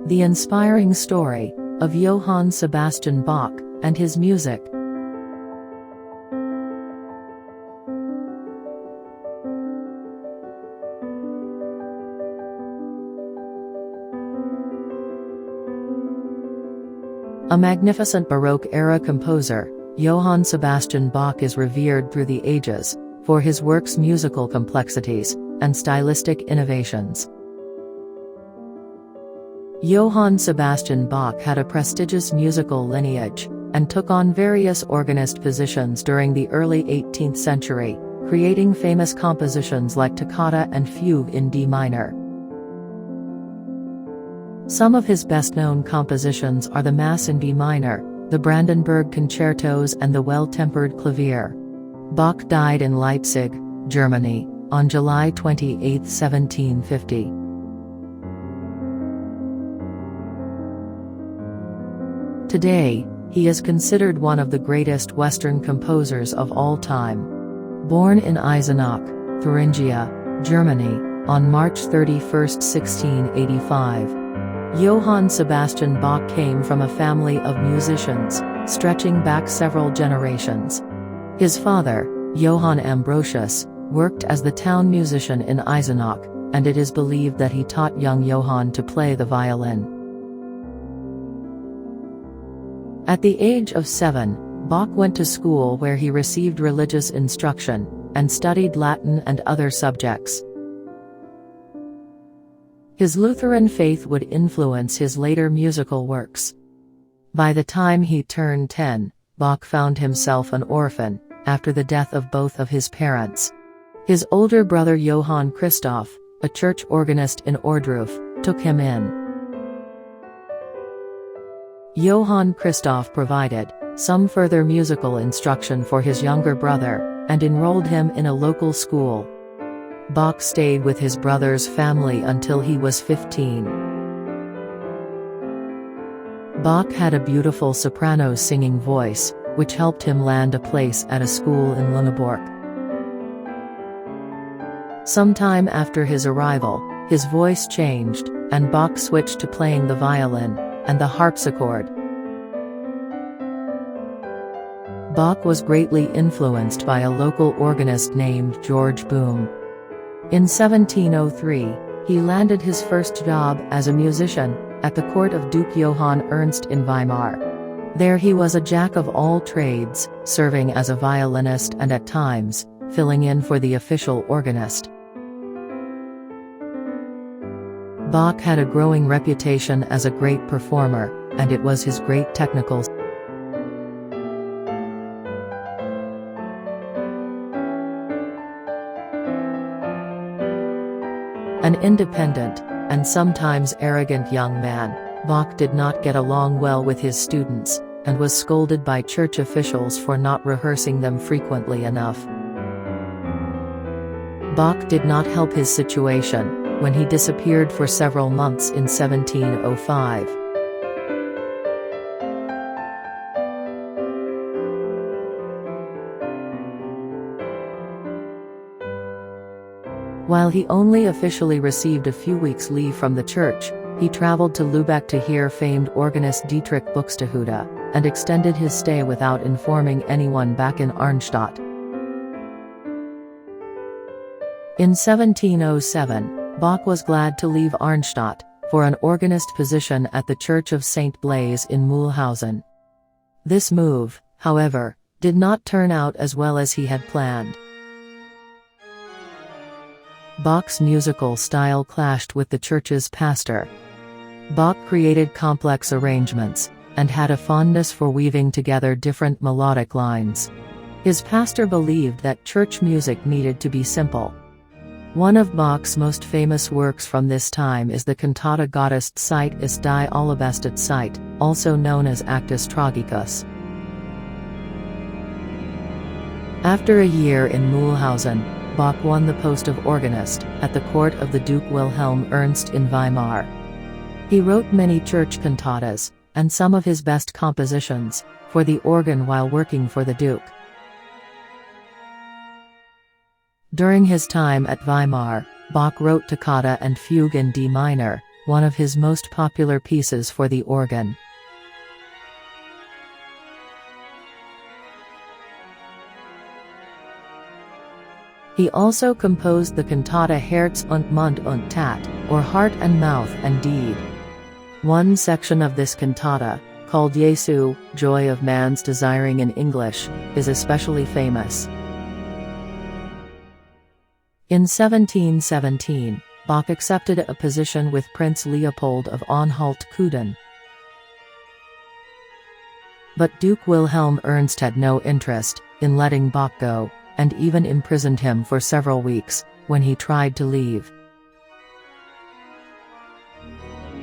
The inspiring story of Johann Sebastian Bach and his music. A magnificent Baroque-era composer, Johann Sebastian Bach is revered through the ages for his work's musical complexities and stylistic innovations. Johann Sebastian Bach had a prestigious musical lineage, and took on various organist positions during the early 18th century, creating famous compositions like Toccata and Fugue in D minor. Some of his best-known compositions are the Mass in B minor, the Brandenburg Concertos and the Well-Tempered Clavier. Bach died in Leipzig, Germany, on July 28, 1750. Today, he is considered one of the greatest Western composers of all time. Born in Eisenach, Thuringia, Germany, on March 31, 1685. Johann Sebastian Bach came from a family of musicians, stretching back several generations. His father, Johann Ambrosius, worked as the town musician in Eisenach, and it is believed that he taught young Johann to play the violin. At the age of 7, Bach went to school where he received religious instruction, and studied Latin and other subjects. His Lutheran faith would influence his later musical works. By the time he turned 10, Bach found himself an orphan, after the death of both of his parents. His older brother Johann Christoph, a church organist in Ohrdruf, took him in. Johann Christoph provided some further musical instruction for his younger brother, and enrolled him in a local school. Bach stayed with his brother's family until he was 15. Bach had a beautiful soprano singing voice, which helped him land a place at a school in Lüneburg. Sometime after his arrival, his voice changed, and Bach switched to playing the violin and the harpsichord. Bach was greatly influenced by a local organist named George Boom. In 1703, he landed his first job as a musician at the court of Duke Johann Ernst in Weimar. There he was a jack of all trades, serving as a violinist and at times, filling in for the official organist. Bach had a growing reputation as a great performer, and it was his great technical An independent, and sometimes arrogant young man, Bach did not get along well with his students, and was scolded by church officials for not rehearsing them frequently enough. Bach did not help his situation when he disappeared for several months in 1705. While he only officially received a few weeks' leave from the church, he traveled to Lübeck to hear famed organist Dietrich Buxtehude, and extended his stay without informing anyone back in Arnstadt. In 1707, Bach was glad to leave Arnstadt, for an organist position at the Church of St. Blaise in Mühlhausen. This move, however, did not turn out as well as he had planned. Bach's musical style clashed with the church's pastor. Bach created complex arrangements, and had a fondness for weaving together different melodic lines. His pastor believed that church music needed to be simple. One of Bach's most famous works from this time is the cantata Gottesdienst Zeit ist die allerbeste Zeit, also known as Actus Tragicus. After a year in Mühlhausen, Bach won the post of organist at the court of the Duke Wilhelm Ernst in Weimar. He wrote many church cantatas, and some of his best compositions, for the organ while working for the Duke. During his time at Weimar, Bach wrote Toccata and Fugue in D minor, one of his most popular pieces for the organ. He also composed the cantata Herz und Mund und Tat, or Heart and Mouth and Deed. One section of this cantata, called Jesu, Joy of Man's Desiring in English, is especially famous. In 1717, Bach accepted a position with Prince Leopold of Anhalt-Cöthen. But Duke Wilhelm Ernst had no interest in letting Bach go, and even imprisoned him for several weeks, when he tried to leave.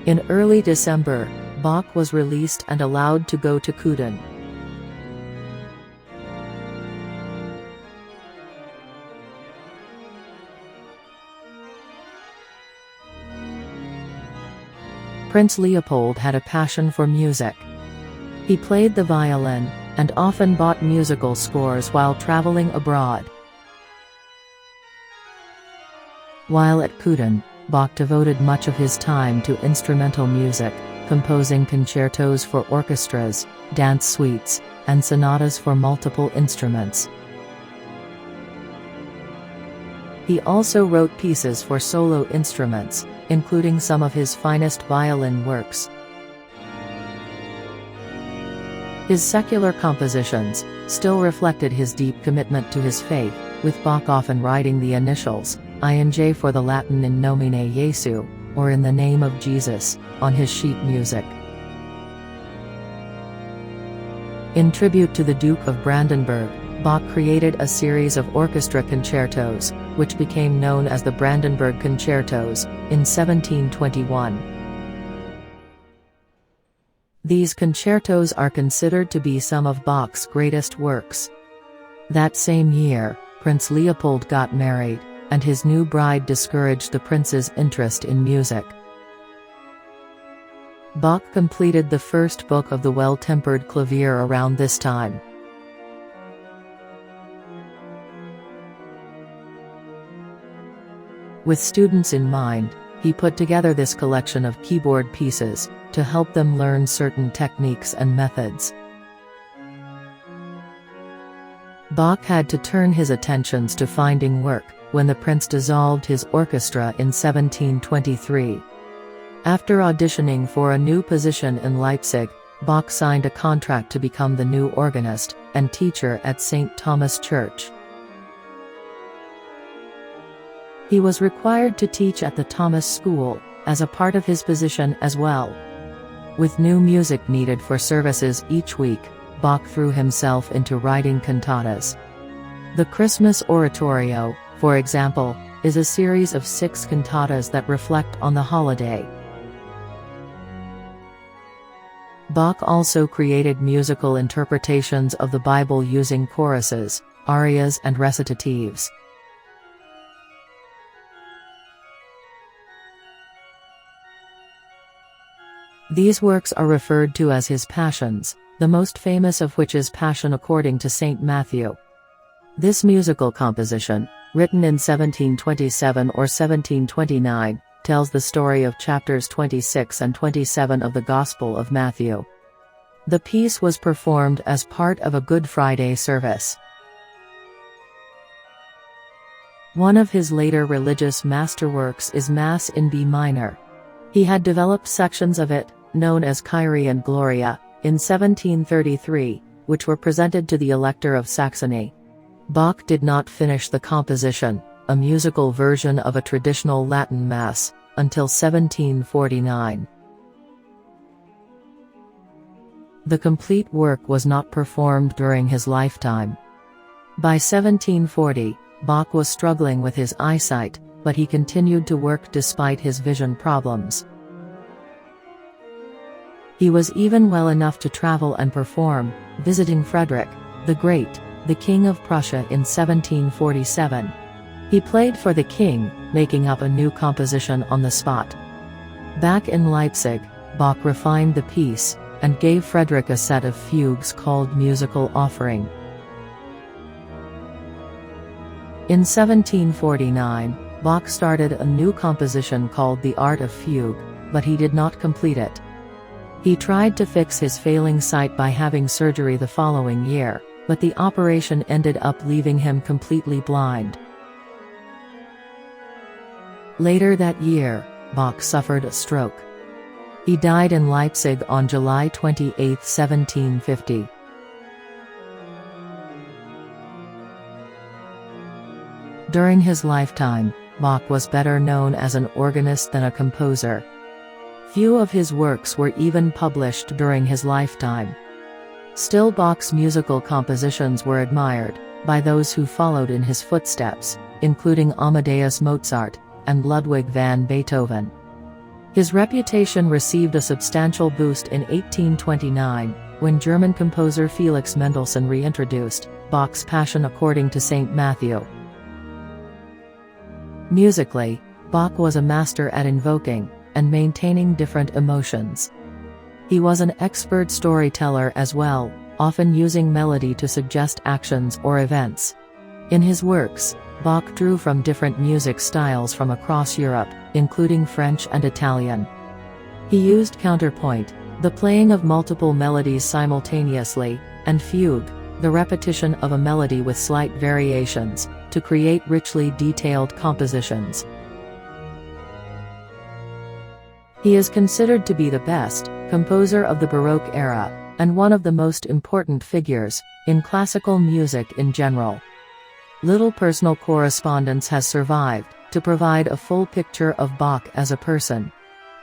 In early December, Bach was released and allowed to go to Cöthen. Prince Leopold had a passion for music. He played the violin, and often bought musical scores while traveling abroad. While at Cöthen, Bach devoted much of his time to instrumental music, composing concertos for orchestras, dance suites, and sonatas for multiple instruments. He also wrote pieces for solo instruments, including some of his finest violin works. His secular compositions still reflected his deep commitment to his faith, with Bach often writing the initials INJ for the Latin in nomine Jesu, or in the name of Jesus, on his sheet music. In tribute to the Duke of Brandenburg, Bach created a series of orchestra concertos, which became known as the Brandenburg Concertos, in 1721. These concertos are considered to be some of Bach's greatest works. That same year, Prince Leopold got married, and his new bride discouraged the prince's interest in music. Bach completed the first book of the Well-Tempered Clavier around this time. With students in mind, he put together this collection of keyboard pieces, to help them learn certain techniques and methods. Bach had to turn his attentions to finding work, when the prince dissolved his orchestra in 1723. After auditioning for a new position in Leipzig, Bach signed a contract to become the new organist and teacher at St. Thomas Church. He was required to teach at the Thomas School, as a part of his position as well. With new music needed for services each week, Bach threw himself into writing cantatas. The Christmas Oratorio, for example, is a series of 6 cantatas that reflect on the holiday. Bach also created musical interpretations of the Bible using choruses, arias and recitatives. These works are referred to as his Passions, the most famous of which is Passion according to St. Matthew. This musical composition, written in 1727 or 1729, tells the story of chapters 26 and 27 of the Gospel of Matthew. The piece was performed as part of a Good Friday service. One of his later religious masterworks is Mass in B minor. He had developed sections of it, known as Kyrie and Gloria, in 1733, which were presented to the Elector of Saxony. Bach did not finish the composition, a musical version of a traditional Latin Mass, until 1749. The complete work was not performed during his lifetime. By 1740, Bach was struggling with his eyesight, but he continued to work despite his vision problems. He was even well enough to travel and perform, visiting Frederick the Great, the King of Prussia in 1747. He played for the king, making up a new composition on the spot. Back in Leipzig, Bach refined the piece, and gave Frederick a set of fugues called Musical Offering. In 1749, Bach started a new composition called The Art of Fugue, but he did not complete it. He tried to fix his failing sight by having surgery the following year, but the operation ended up leaving him completely blind. Later that year, Bach suffered a stroke. He died in Leipzig on July 28, 1750. During his lifetime, Bach was better known as an organist than a composer. Few of his works were even published during his lifetime. Still, Bach's musical compositions were admired by those who followed in his footsteps, including Amadeus Mozart and Ludwig van Beethoven. His reputation received a substantial boost in 1829, when German composer Felix Mendelssohn reintroduced Bach's Passion according to St. Matthew. Musically, Bach was a master at invoking and maintaining different emotions. He was an expert storyteller as well, often using melody to suggest actions or events. In his works, Bach drew from different music styles from across Europe, including French and Italian. He used counterpoint, the playing of multiple melodies simultaneously, and fugue, the repetition of a melody with slight variations, to create richly detailed compositions. He is considered to be the best composer of the Baroque era, and one of the most important figures in classical music in general. Little personal correspondence has survived to provide a full picture of Bach as a person.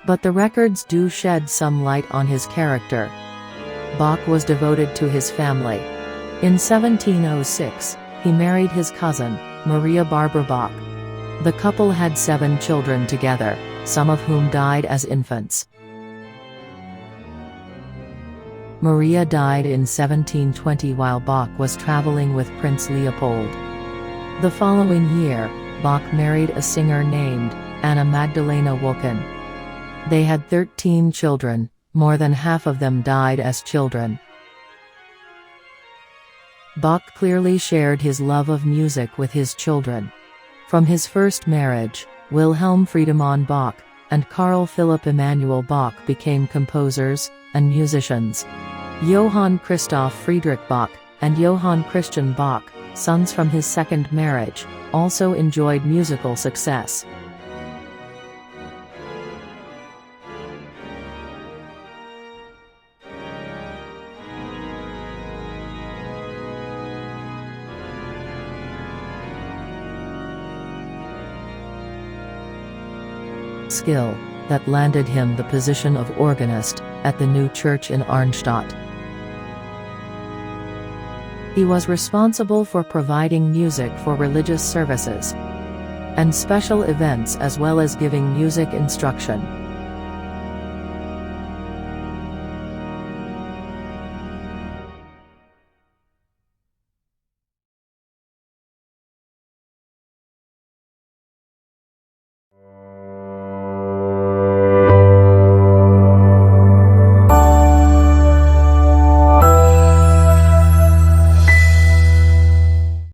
But the records do shed some light on his character. Bach was devoted to his family. In 1706, he married his cousin, Maria Barbara Bach. The couple had 7 children together, some of whom died as infants. Maria died in 1720 while Bach was traveling with Prince Leopold. The following year, Bach married a singer named Anna Magdalena Woken. They had 13 children, more than half of them died as children. Bach clearly shared his love of music with his children. From his first marriage, Wilhelm Friedemann Bach and Carl Philipp Emanuel Bach became composers and musicians. Johann Christoph Friedrich Bach and Johann Christian Bach, sons from his second marriage, also enjoyed musical success. Skill that landed him the position of organist at the new church in Arnstadt. He was responsible for providing music for religious services and special events as well as giving music instruction.